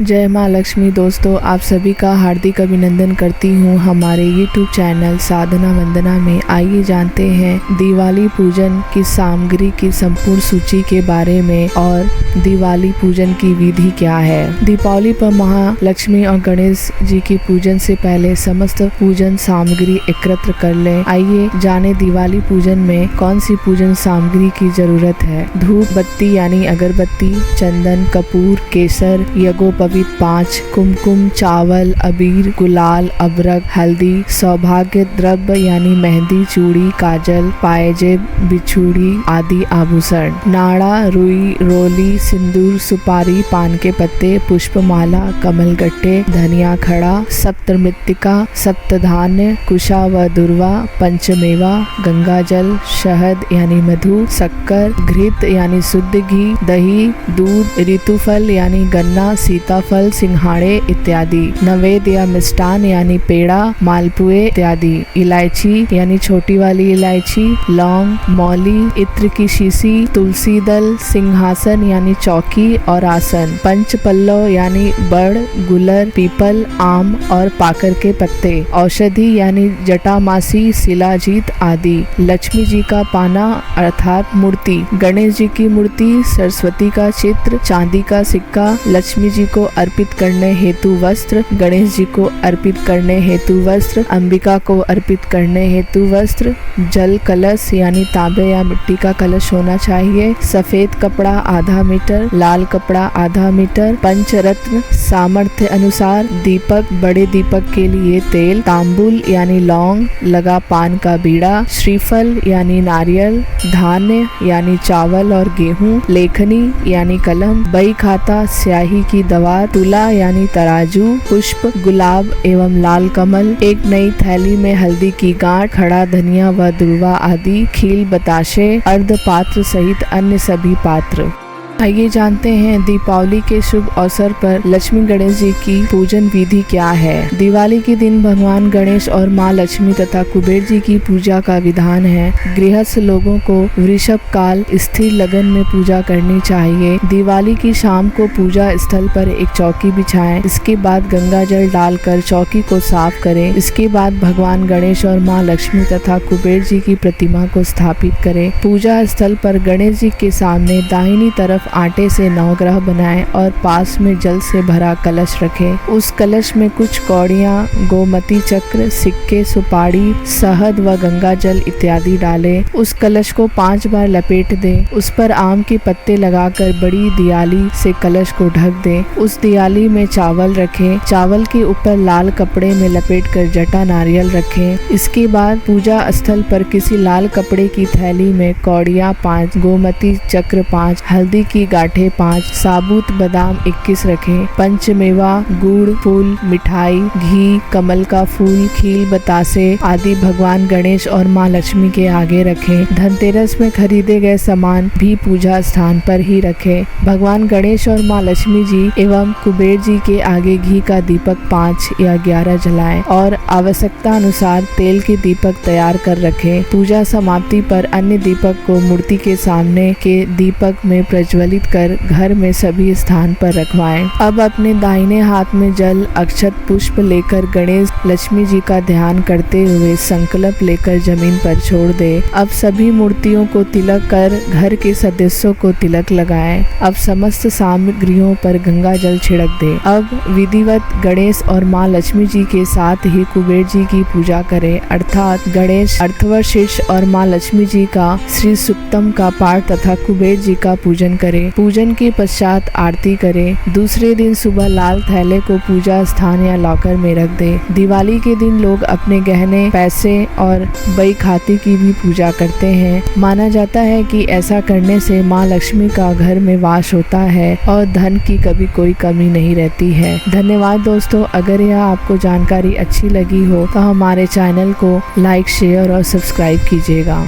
जय माँ लक्ष्मी। दोस्तों, आप सभी का हार्दिक अभिनंदन करती हूँ हमारे YouTube चैनल साधना वंदना में। आइए जानते हैं दिवाली पूजन की सामग्री की संपूर्ण सूची के बारे में और दिवाली पूजन की विधि क्या है। दीपावली पर महालक्ष्मी और गणेश जी की पूजन से पहले समस्त पूजन सामग्री एकत्र कर लें। आइए जाने दिवाली पूजन में कौन सी पूजन सामग्री की जरूरत है। धूप बत्ती यानी अगरबत्ती, चंदन, कपूर, केसर, यज्ञोपवीत 5, कुमकुम, चावल, अबीर, गुलाल, अबरक, हल्दी, सौभाग्य द्रव्य यानी मेहंदी, चूड़ी, काजल, पायजेब, बिछुड़ी आदि आभूषण, नाड़ा, रुई, रोली, सिंदूर, सुपारी, पान के पत्ते, पुष्पमाला, कमलगट्टे, धनिया खड़ा, सप्तमृत्तिका, सप्तधान्य, कुशा व दुर्वा, पंचमेवा, गंगाजल, शहद यानी मधु, शक्कर, घृत यानी शुद्ध घी, दही, दूध, ऋतुफल यानी गन्ना, सीताफल, सिंघाड़े इत्यादि, नवेद या मिष्टान यानी पेड़ा, मालपुए इत्यादि, इलायची यानी छोटी वाली इलायची, लौंग, मौली, इत्र की शीशी, तुलसी दल, सिंहासन यानी चौकी और आसन, पंच पल्लव यानी बड़, गुलर, पीपल, आम और पाकर के पत्ते, औषधि यानी जटामासी, शिलाजीत आदि, लक्ष्मी जी का पाना अर्थात मूर्ति, गणेश जी की मूर्ति, सरस्वती का चित्र, चांदी का सिक्का, लक्ष्मी जी को अर्पित करने हेतु वस्त्र, गणेश जी को अर्पित करने हेतु वस्त्र, अंबिका को अर्पित करने हेतु वस्त्र, जल कलश यानी तांबे या मिट्टी का कलश होना चाहिए, सफेद कपड़ा आधा मीटर, लाल कपड़ा आधा मीटर, पंचरत्न सामर्थ्य अनुसार, दीपक, बड़े दीपक के लिए तेल, तांबुल यानी लौंग लगा पान का बीड़ा, श्रीफल यानी नारियल, धान्य यानी चावल और गेहूं, लेखनी यानी कलम, बही खाता स्याही की दवा, तुला यानी तराजू, पुष्प, गुलाब एवं लाल कमल, एक नई थैली में हल्दी की गांठ, खड़ा धनिया व दुर्वा आदि, खील बताशे, अर्ध पात्र सहित अन्य सभी पात्र। आइए जानते हैं दीपावली के शुभ अवसर पर लक्ष्मी गणेश जी की पूजन विधि क्या है। दिवाली के दिन भगवान गणेश और माँ लक्ष्मी तथा कुबेर जी की पूजा का विधान है। गृहस्थ लोगों को वृषभ काल स्थिर लगन में पूजा करनी चाहिए। दिवाली की शाम को पूजा स्थल पर एक चौकी बिछाएं। इसके बाद गंगा जल डालकर चौकी को साफ करें। इसके बाद भगवान गणेश और माँ लक्ष्मी तथा कुबेर जी की प्रतिमा को स्थापित करें। पूजा स्थल पर गणेश जी के सामने दाहिनी तरफ आटे से नवग्रह बनाएं और पास में जल से भरा कलश रखें। उस कलश में कुछ कौड़ियाँ, गोमती चक्र, सिक्के, सुपारी, शहद व गंगा जल इत्यादि डालें। उस कलश को 5 बार लपेट दें। उस पर आम के पत्ते लगाकर बड़ी दियाली से कलश को ढक दें। उस दियाली में चावल रखें। चावल के ऊपर लाल कपड़े में लपेटकर जटा नारियल रखें। इसके बाद पूजा स्थल पर किसी लाल कपड़े की थैली में कौड़ियाँ 5, गोमती चक्र 5, हल्दी की गांठें 5, साबुत बादाम 21 रखें। पंचमेवा, गुड़, फूल, मिठाई, घी, कमल का फूल, खील बतासे आदि भगवान गणेश और माँ लक्ष्मी के आगे रखें। धनतेरस में खरीदे गए सामान भी पूजा स्थान पर ही रखें। भगवान गणेश और माँ लक्ष्मी जी एवं कुबेर जी के आगे घी का दीपक 5 या 11 जलाएं और आवश्यकता अनुसार तेल के दीपक तैयार कर रखें। पूजा समाप्ति पर अन्य दीपक को मूर्ति के सामने के दीपक में प्रज्वलित कर घर में सभी स्थान पर रखवाएं। अब अपने दाहिने हाथ में जल, अक्षत, पुष्प लेकर गणेश लक्ष्मी जी का ध्यान करते हुए संकल्प लेकर जमीन पर छोड़ दे। अब सभी मूर्तियों को तिलक कर घर के सदस्यों को तिलक लगाएं। अब समस्त सामग्रियों पर गंगा जल छिड़क दे। अब विधिवत गणेश और माँ लक्ष्मी जी के साथ ही कुबेर जी की पूजा करें, अर्थात गणेश अर्थवशीर्ष और माँ लक्ष्मी जी का श्री सुक्तम का पाठ तथा कुबेर जी का पूजन करें। पूजन के पश्चात आरती करें। दूसरे दिन सुबह लाल थैले को पूजा स्थान या लॉकर में रख दें। दिवाली के दिन लोग अपने गहने, पैसे और बही खाते की भी पूजा करते हैं। माना जाता है कि ऐसा करने से माँ लक्ष्मी का घर में वास होता है और धन की कभी कोई कमी नहीं रहती है। धन्यवाद दोस्तों। अगर यह आपको जानकारी अच्छी लगी हो तो हमारे चैनल को लाइक, शेयर और सब्सक्राइब कीजिएगा।